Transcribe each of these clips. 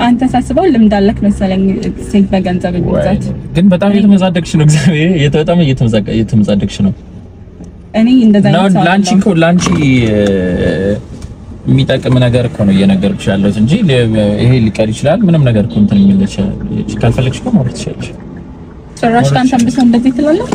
አንተ ሳስበው ልምድ አለክ መሰለኝ ሴት በገንዘብ ይዛት ግን በጣም እየተመጻደቅሽ ነው እግዚአብሔር በጣም እየተመጻደቅሽ ነው እኔ እንደዛ ነው ላንቺ የሚጠቅም ነገር እኮ ነው እየነገርኩሽ ያለሁት እንጂ ይሄ ሊቀር ይችላል ምንም ነገር እኮ እንትን የሚልሽ ካልፈለግሽ እኮ ማውራት ትችላለሽ ጭራሽ ካንተም ብሰው እንደዚህ ትላለህ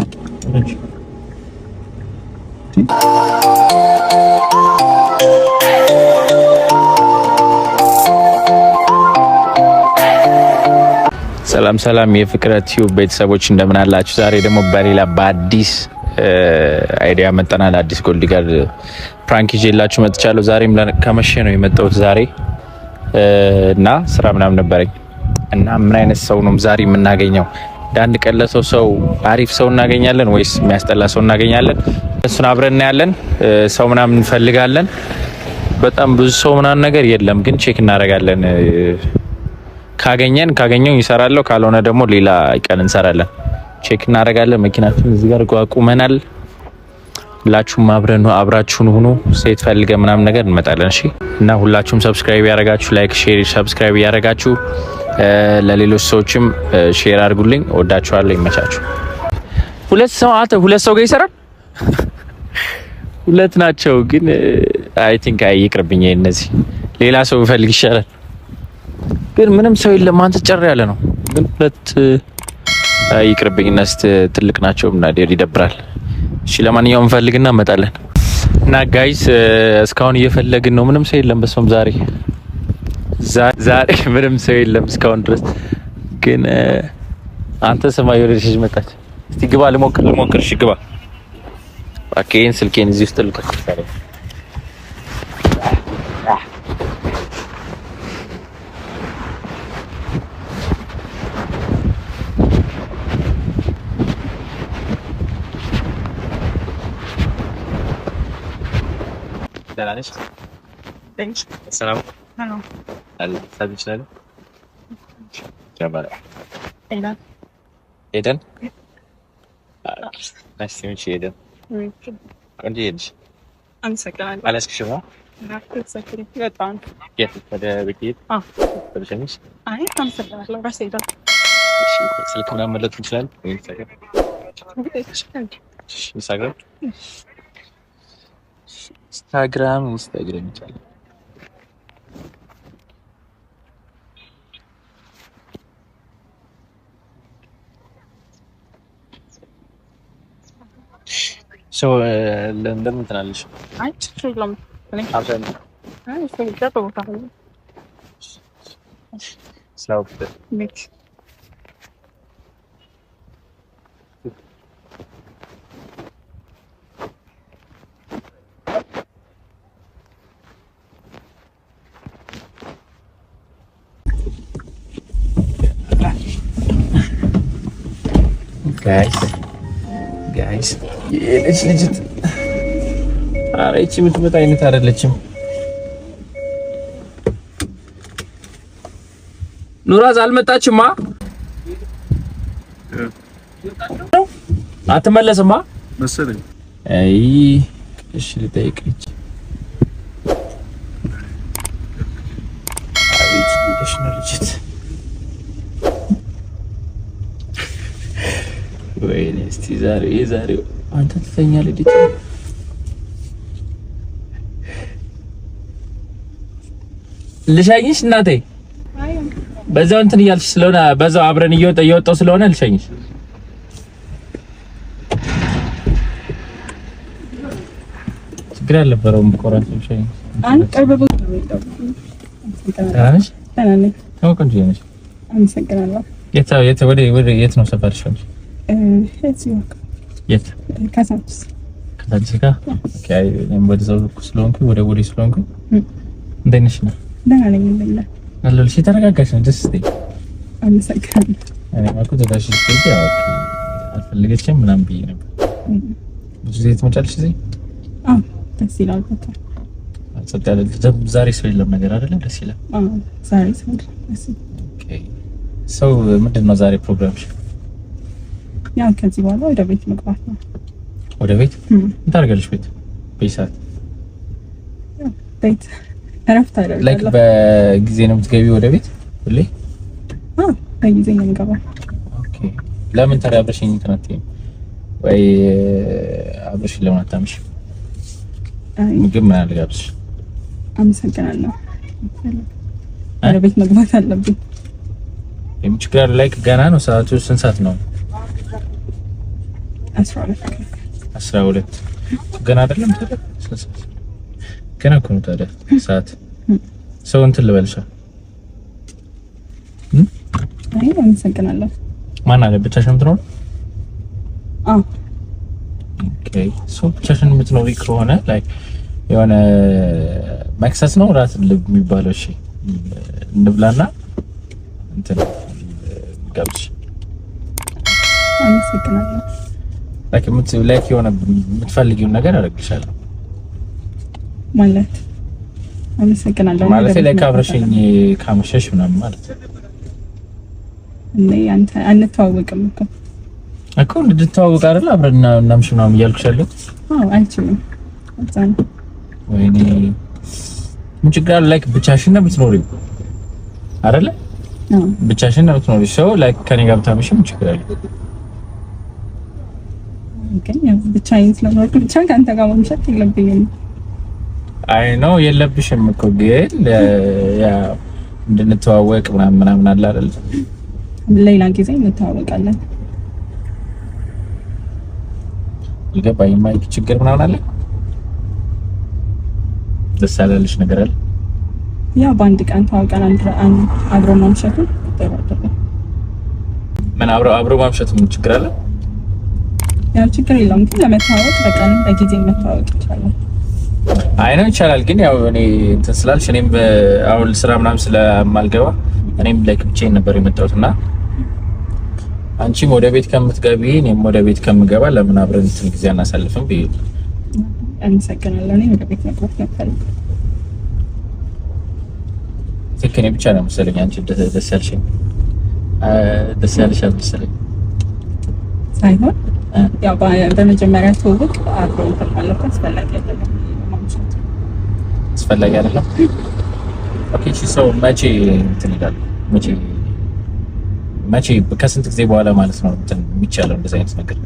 ሰላም የፍቅረ ቲዩብ ቤተሰቦች እንደምን አላችሁ? ዛሬ ደግሞ በሌላ በአዲስ አይዲያ መጣናል። አዲስ ጎልድ ጋር ፕራንክ ይዤላችሁ መጥቻለሁ። ዛሬም ከመሸ ነው የመጣሁት ዛሬ እና ስራ ምናምን ነበረኝ እና ምን አይነት ሰው ነው ዛሬ የምናገኘው? ዳንድ ቀለሰው ሰው አሪፍ ሰው እናገኛለን ወይስ የሚያስጠላ ሰው እናገኛለን? እሱን አብረን እናያለን። ሰው ምናምን እንፈልጋለን። በጣም ብዙ ሰው ምናምን ነገር የለም ግን ቼክ እናደርጋለን። ካገኘው ይሰራለሁ ካልሆነ ደግሞ ሌላ ቀን እንሰራለን። ቼክ እናደርጋለን። መኪናችን እዚህ ጋር ቋቁመናል። ሁላችሁም አብራችሁን ሁኑ። ሴት ፈልገ ምናምን ነገር እንመጣለን። እሺ እና ሁላችሁም ሰብስክራይብ ያደርጋችሁ ላይክ ሼር ሰብስክራይብ ያደርጋችሁ ለሌሎች ሰዎችም ሼር አድርጉልኝ። ወዳችኋለሁ። ይመቻችሁ። ሁለት ሰው ጋር ይሰራል። ሁለት ናቸው ግን አይ ቲንክ ይቅርብኝ። እነዚህ ሌላ ሰው ፈልግ ይሻላል። ግን ምንም ሰው የለም። አንተ ጨር ያለ ነው ግን ሁለት ይቅርብኝ። እነሱ ትልቅ ናቸው እና ይደብራል። እሺ ለማንኛውም ፈልግና እንመጣለን። እና ጋይስ እስካሁን እየፈለግን ነው። ምንም ሰው የለም። በሰም ዛሬ ምንም ሰው የለም እስካሁን ድረስ። ግን አንተ ሰማይ ወለሽ መጣች። እስቲ ግባ ልሞክር። እሺ ግባ። አኬን ስልኬን እዚህ ውስጥ ልከፍታለሁ። Dalanes. Thanks. Assalamu. Hello. Sabi chalo. Jabal. Eden? Nice to meet you, Eden. Onde eles? I'm second. Alles geschrieben? Ja, second. Good one. Ja, para Wiki. Para James. I'm second. Laura Seda. Se لكم نعمل لكم شلون؟ Instagram. Instagram ይቻላል። ሶ ለምን ትናለሽ? አይ ችግርለም እኔ አብረን አይ ፈይዳው ታው ስላውት ሚክስ ጋይስ ልጅት አሬቺ የምትመጣ አይነት አይደለችም። ኑራዝ አልመጣችማ። አትመለስማ መሰለኝ። አይ እሺ ልጠይቅሽ። አቤት ልጅሽ ነው ልጅት ወይኔ እስቲ ዛሬው አንተ ትተኛለህ ልጅ ልሸኝሽ እናቴ በዛው እንትን እያልሽ ስለሆነ በዛው አብረን እየወጣው ስለሆነ ልሸኝሽ ችግር አልነበረውም ቆራጥ ልሸኝሽ አንተ ቀርበው ታናሽ ታናሽ ተወቀንጂ ነሽ አመሰግናለሁ የት ነው ሰፈርሽ የት ካሳንቺስ ጋር ኦኬ እኔም ወደዛው ስለሆንኩ ወደ ቦሌ ስለሆንኩ እንዴት ነሽ ነው ደህና ነኝ እንደለ አለልሽ ተረጋጋሽ ነው ደስ ይለኝ አመሰግናለሁ እኔ ማኩ ተጋሽ ስልክ ያው አልፈልገችም ምናምን ብዬ ነበር ብዙ ጊዜ ትመጫለሽ እዚህ ደስ ይላል በጣም አጸዳለ ዛሬ ሰው የለም ነገር አይደለም ደስ ይላል ዛሬ ሰው ኦኬ ሰው ምንድነው ዛሬ ፕሮግራምሽ ያው ከዚህ በኋላ ወደ ቤት መግባት ነው ወደ ቤት ምን ታደርጋለሽ ቤት በይሳት ቤት እረፍት አይደለም ላይክ በጊዜ ነው የምትገቢው ወደ ቤት ሁሌ በጊዜ ነው የምገባው። ኦኬ ለምን ታዲያ አብረሽኝ እንትናት ወይ አብረሽ ለምን አታምሽ? ምግብ ምን አልጋብሽ? አመሰግናለሁ። ወደ ቤት መግባት አለብኝ። የምችግር ላይክ ገና ነው። ሰዓቱ ስንት ሰዓት ነው? 12 ገና አይደለም ታዲያ? ገና እኮ ነው ታዲያ ሰዓት። ሰው እንትን ልበልሻ? አይ አመሰግናለሁ። ማን አለ? ብቻሽን የምትኖር? አዎ። ኦኬ ሶ ብቻሽን የምትኖሪ ከሆነ ላይክ የሆነ መክሰስ ነው ራት የሚባለው? እሺ እንብላና እንትን ጋብሽ። አመሰግናለሁ። ላይክ የሆነ የምትፈልጊውን ነገር አደርግልሻለሁ ማለት አመሰግናለሁ ማለት ላይክ አብረሽኝ ካመሸሽ ምናምን ማለት እኔ አንተ አንተዋወቅም እኮ እንድትተዋወቅ አይደል አብረን እናምሽ ምናምን እያልኩሽ ያለው። አዎ አልችልም አጣን ወይኔ ምን ችግር አለ? ላይክ ብቻሽን ነው የምትኖሪው አይደለ? ብቻሽን ነው የምትኖሪው። ሰው ላይክ ከኔ ጋር ብታመሽ ምን ችግር አለ? ግን ያው ብቻዬን ስለኖርኩ ብቻ ከአንተ ጋር መምሸት የለብኝም። አይ ነው የለብሽም እኮ ግን ያ እንድንተዋወቅ ምናምን አለ አይደል? ሌላ ጊዜ እንተዋወቃለን። ይገባኝ። ማይክ ችግር ምናምን አለ? ደስ ያለልሽ ነገር አለ? ያ በአንድ ቀን ተዋውቀን አብሮ ማምሸቱ ተባረከ። ምን አብሮ ማምሸቱ ምን ችግር አለ? ያው ችግር የለውም ግን ለመተዋወቅ በቀን በጊዜ መተዋወቅ ይቻላል። አይ ነው ይቻላል። ግን ያው እኔ እንትን ስላልሽ እኔም አሁን ስራ ምናምን ስለማልገባ እኔም ላይክ ብቻዬን ነበር የመጣሁትና አንቺም ወደ ቤት ከምትገቢ እኔም ወደ ቤት ከምገባ ለምን አብረን እንትን ጊዜ አናሳልፍም ብዬ አመሰግናለሁ። እኔ ወደ ቤት መግባት ነበር። ትክክል ብቻ ነው መሰለኝ አንቺ ደስ ያልሽኝ ደስ ያልሽ መሰለኝ ሳይሆን ያው በመጀመሪያ ትውውቅ አብሮ እንትን ማለት አስፈላጊ አይደለም ማምሸት አስፈላጊ አይደለም። ኦኬ እሺ ሰው መቼ እንትን ይላል? መቼ ከስንት ጊዜ በኋላ ማለት ነው እንትን የሚቻለው እንደዚህ አይነት ነገር?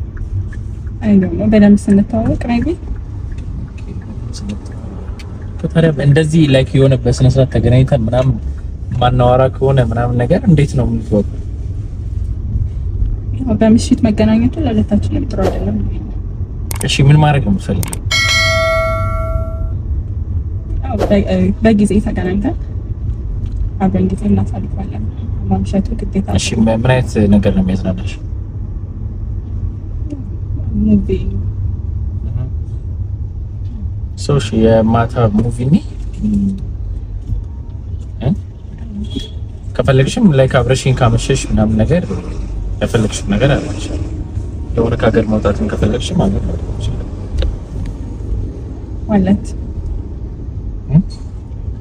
አይ ነው በደንብ ስንተዋወቅ maybe ታዲያ እንደዚህ ላይክ የሆነ በስነ ስርዓት ተገናኝተን ምናምን ማናወራ ከሆነ ምናምን ነገር እንዴት ነው የምንተዋወቀው? ያው በምሽት መገናኘቱ ለሁለታችንም ጥሩ አይደለም። እሺ ምን ማድረግ ነው የምትፈልጊው? ያው በጊዜ ተገናኝተን አብረን ጊዜ እናሳልፋለን። ማምሸቱ ግዴታ። እሺ ምን አይነት ነገር ነው የሚያዝናናሽ? ሙቪ ሶሽ የማታ ሙቪ ነው ከፈለግሽም ላይክ አብረሽኝ ካመሸሽ ምናምን ነገር የፈለግሽ ነገር አለሽ። የሆነ ከሀገር መውጣትን ከፈለግሽ ማለት ነው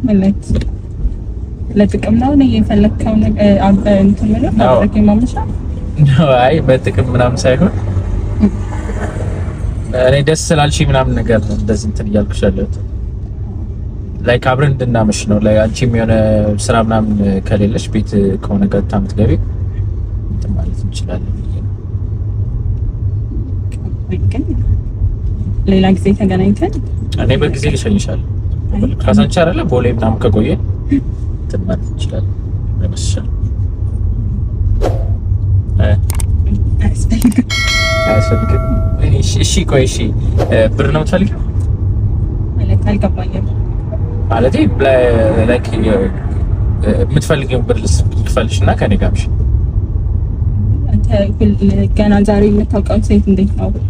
ማለት ለጥቅም ነው ነው የፈለግከው ነገር እንትን ማለት ነው አብረን ማምሻ ነው። አይ በጥቅም ምናምን ሳይሆን እኔ ደስ ስላልሽ ምናምን ነገር ነው እንደዚህ እንትን እያልኩሽ ያለሁት። ላይክ አብረን እንድናመሽ ነው። ላይ አንቺም የሆነ ስራ ምናምን ከሌለሽ ቤት ከሆነ ቀጥታ የምትገቢ እንትን ማለት እንችላለን። ሌላ ጊዜ ተገናኝተን እኔ በጊዜ ልሸኝሻለሁ። ካሳንቺ አይደለ ቦሌ ምናምን ከቆየ እንትን ማለት እንችላለን። ለምሳሌ አያስፈልግም። እሺ ቆይ እሺ ብር ነው የምትፈልጊው? ማለት አልገባኝም። ማለቴ ላይክ የምትፈልጊውን ብር ልክፈልሽና ከኔ ጋር ምሽ አንተ ገና ዛሬ የምታውቀው ሴት እንዴት ነው ነው?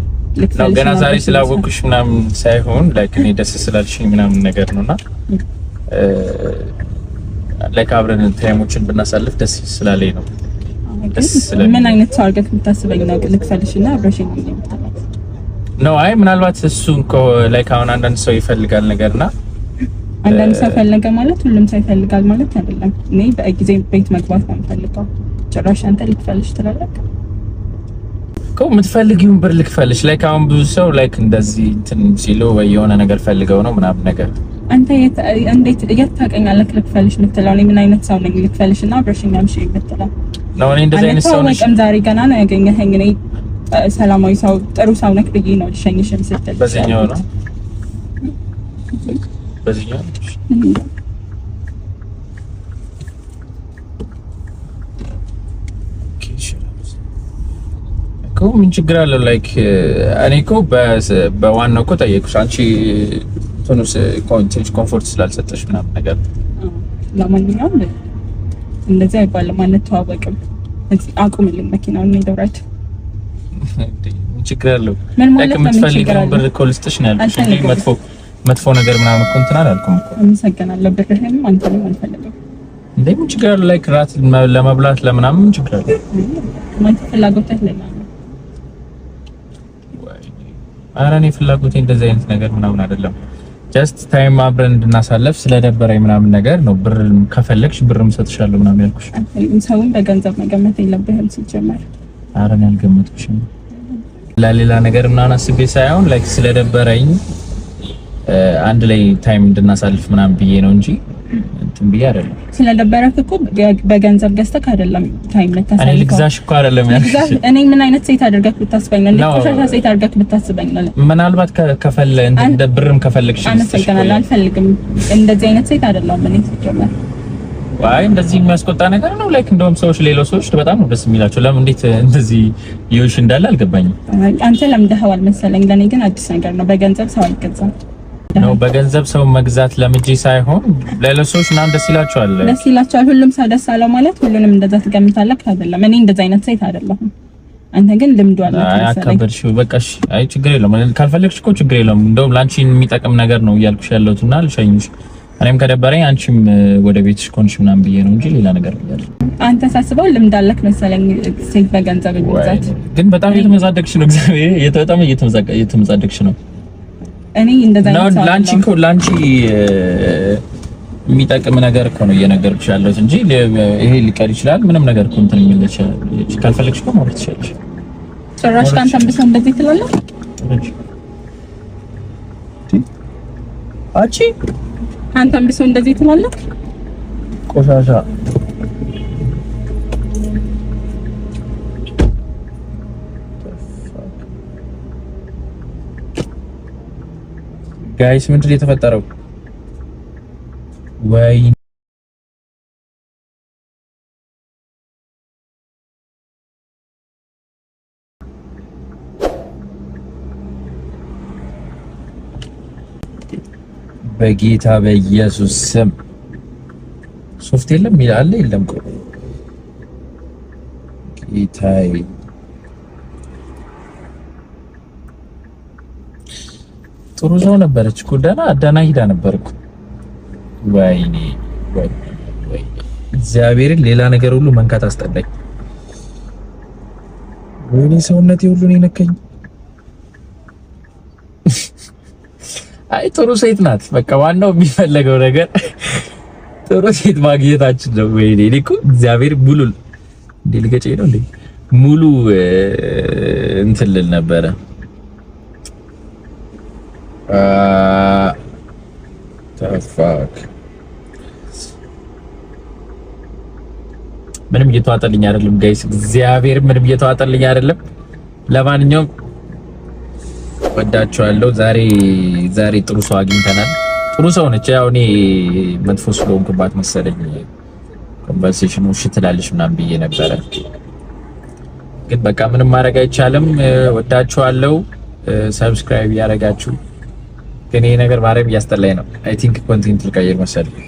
ገና ዛሬ ስላወቅኩሽ ምናምን ሳይሆን ላይክ እኔ ደስ ስላልሽኝ ምናምን ነገር ነውና ላይክ አብረን ታይሞችን ብናሳልፍ ደስ ስላለኝ ነው። ምን አይነት ታርጌት የምታስበኝ ነው? ልክፈልሽና አብረሽኝ ነው? አይ ምናልባት እሱን ላይክ አሁን አንዳንድ ሰው ይፈልጋል ነገርና አንዳንድ ሰው ፈልገ ማለት ሁሉም ሰው ይፈልጋል ማለት አይደለም። እኔ በጊዜ ቤት መግባት ነው የምፈልገው። ጭራሽ አንተ ልክፈልሽ ትላለህ እኮ የምትፈልጊውን ብር ልክፈልሽ። ላይክ አሁን ብዙ ሰው ላይክ እንደዚህ እንትን ሲሉ ወይ የሆነ ነገር ፈልገው ነው ምናምን ነገር አንተ እንዴት ታውቀኛለህ? ልክፈልሽ የምትለው እኔ ምን አይነት ሰው ነኝ? ልክፈልሽና አብረሽኛ ምሽ የምትለው ነው። እኔ እንደዚህ አይነት ሰው ነኝ። ዛሬ ገና ነው ያገኘኸኝ። እኔ ሰላማዊ ሰው ጥሩ ሰው ነክ ብዬ ነው ልሸኝሽም ስትል በዚህኛው ነው በዚህኛው ምን ችግር አለው? ላይክ እኔ እኮ በዋናው እኮ ጠየቅኩሽ አንቺ ቶኑስ ኮምፎርት ስላልሰጠሽ ምናምን ነገር። ለማንኛውም እንደዚህ አይባልም፣ አንተዋወቅም። እዚህ አቁምልኝ መኪናውን ነው ደውራት። ምን ችግር አለው? ላይክ የምትፈልጊው ብር እኮ ልስጥሽ ነው ያልኩሽ እንጂ መጥፎ ነገር ምናምን እኮ እንትን አላልኩም እኮ። አመሰግናለሁ። ብርህንም አንተንም አልፈልግም። እንዴ ምን ችግር አለው? ላይክ ራት ለመብላት ለምናምን ምን ችግር አለው? ማለት ፍላጎትህ ለኛ ነው። ኧረ እኔ ፍላጎቴ እንደዚህ አይነት ነገር ምናምን አይደለም። ጀስት ታይም አብረን እንድናሳለፍ ስለደበረኝ ምናምን ነገር ነው። ብር ከፈለግሽ ብርም ሰጥሻለሁ ምናምን ያልኩሽ። ሰውን በገንዘብ መገመት የለብህም ሲጀመር። ኧረ እኔ አልገመትኩሽም። ለሌላ ነገር ምናምን አስቤ ሳይሆን ላይክ ስለደበረኝ አንድ ላይ ታይም እንድናሳልፍ ምናምን ብዬ ነው እንጂ እንትን ብዬ አይደለም። ስለደበረክ እኮ በገንዘብ ገዝተክ አይደለም ታይም ልታሳልፍ። እኔ ልግዛሽ እኮ አይደለም ያልኩሽ። እኔ ምን አይነት ሴት አድርገክ ብታስበኝ ነው? ቆሻሻ ሴት አድርገክ ብታስበኝ ነው? ምናልባት ከፈለ እንደ ብርም ከፈለግሽ አመሰግናለሁ። አልፈልግም። እንደዚህ አይነት ሴት አይደለም እኔ ሲጀመር። ዋይ እንደዚህ የሚያስቆጣ ነገር ነው። ላይክ እንደውም ሰዎች ሌሎች ሰዎች በጣም ነው ደስ የሚላቸው። ለምን እንዴት እንደዚህ ይውሽ እንዳለ አልገባኝም። አንተ ለምደኸዋል መሰለኝ። ለኔ ግን አዲስ ነገር ነው። በገንዘብ ሰው አይገዛም ነው። በገንዘብ ሰው መግዛት ለምጄ ሳይሆን ሌሎች ሰዎች ምናምን ደስ ይላቸዋል። ደስ ይላቸዋል። ሁሉም ሰው ደስ አለው ማለት ሁሉንም እንደዛ ትገምታለህ አይደለም። እኔ እንደዛ አይነት ሴት አይደለሁም። አንተ ግን ልምዱ አለ መሰለኝ። አከበርሽው። በቃሽ። አይ ችግር የለውም። ካልፈለግሽ እኮ ችግር የለውም። እንደውም ላንቺ የሚጠቅም ነገር ነው እያልኩሽ ያለሁትና ልሸኝሽ። እኔም ከደበረኝ አንቺም ወደ ቤትሽ ኮንሽ ምናምን ብዬ ነው እንጂ ሌላ ነገር ብያለሁ። አንተ ሳስበው ልምድ አለክ መሰለኝ ሴት በገንዘብ ይገዛት። ግን በጣም እየተመጻደቅሽ ነው። እግዚአብሔር በጣም እየተመጻደቅሽ ነው። እኔ እንደዛ ነው ላንቺ የሚጠቅም ነገር እኮ ነው እየነገርኩሽ ያለሁት እንጂ ይሄ ሊቀር ይችላል ምንም ነገር እኮ እንትን የሚልሽ ካልፈለግሽ እኮ ማለት ትችላለሽ። ጭራሽ ካንተም ብሰው እንደዚህ ትላለህ አቺ አንተም ብሰው እንደዚህ ትላለህ ቆሻሻ። ጋይስ ምንድን ነው የተፈጠረው? ወይ በጌታ በኢየሱስ ስም ሶፍት የለም ይላል የለም ጌታዬ ጥሩ ሰው ነበረች እኮ ደህና ሂዳ ነበርኩ። ወይኔ እግዚአብሔርን ሌላ ነገር ሁሉ መንካት አስጠላኝ። ወይኔ ሰውነቴ ሁሉ ነው የነካኝ። አይ ጥሩ ሴት ናት። በቃ ዋናው የሚፈለገው ነገር ጥሩ ሴት ማግኘታችን ነው። ወይኔ እኔ እኮ እግዚአብሔር ሙሉ እንዴ ልገጨኝ ነው እንዴ ሙሉ እንትን ልል ነበረ። ተፋክ ምንም እየተዋጠልኝ አይደለም ጋይስ፣ እግዚአብሔር ምንም እየተዋጠልኝ አይደለም። ለማንኛውም ወዳችኋለሁ። ዛሬ ጥሩ ሰው አግኝተናል። ጥሩ ሰው ነች። ያው እኔ መጥፎ ስለሆንኩባት መሰለኝ ኮንቨርሴሽኑ እሺ ትላለች ምናምን ብዬ ነበረ፣ ግን በቃ ምንም ማድረግ አይቻልም። ወዳችኋለሁ። ሰብስክራይብ ያደረጋችሁ ግን ይሄ ነገር ማረም እያስጠላኝ ነው። አይ ቲንክ ኮንቴንት ልቀይር መሰለኝ።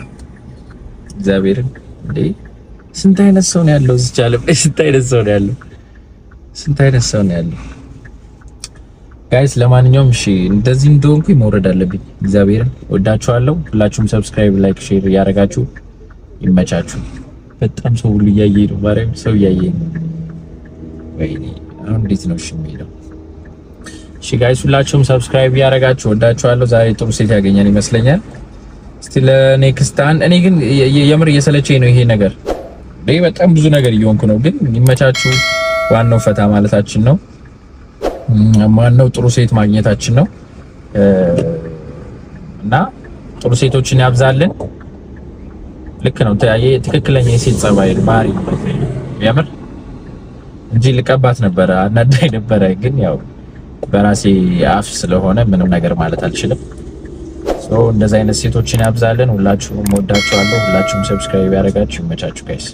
እግዚአብሔርን እንዴ ስንት አይነት ሰው ነው ያለው እዚህ ዓለም ላይ? ስንት አይነት ሰው ነው ያለው ጋይስ። ለማንኛውም እሺ እንደዚህ እንደሆንኩኝ መውረድ አለብኝ። እግዚአብሔርን ወዳችኋለሁ። ሁላችሁም ሰብስክራይብ፣ ላይክ፣ ሼር ያደረጋችሁ ይመቻችሁ። በጣም ሰው ሁሉ እያየኝ ነው። ማርያም ሰው እያየኝ ነው። ወይኔ አሁን እንዴት ነው እሺ የሚለው? እሺ ጋይስ ሁላችሁም ሰብስክራይብ ያደረጋችሁ ወዳችኋለሁ። ዛሬ ጥሩ ሴት ያገኛል ይመስለኛል። እስቲ ለኔክስት እኔ ግን የምር እየሰለቸኝ ነው ይሄ ነገር። በጣም ብዙ ነገር እየሆንኩ ነው። ግን ይመቻችሁ። ዋናው ፈታ ማለታችን ነው። ዋናው ጥሩ ሴት ማግኘታችን ነው። እና ጥሩ ሴቶችን ያብዛልን። ልክ ነው። ትክክለኛ የሴት ጸባይ ባህሪ ነው ያምር እንጂ ልቀባት ነበረ አናዳይ ነበረ። ግን ያው በራሴ አፍ ስለሆነ ምንም ነገር ማለት አልችልም። እንደዛ አይነት ሴቶችን ያብዛልን። ሁላችሁም ወዳችኋለሁ። ሁላችሁም ሰብስክራይብ ያደርጋችሁ ይመቻችሁ ጋይስ።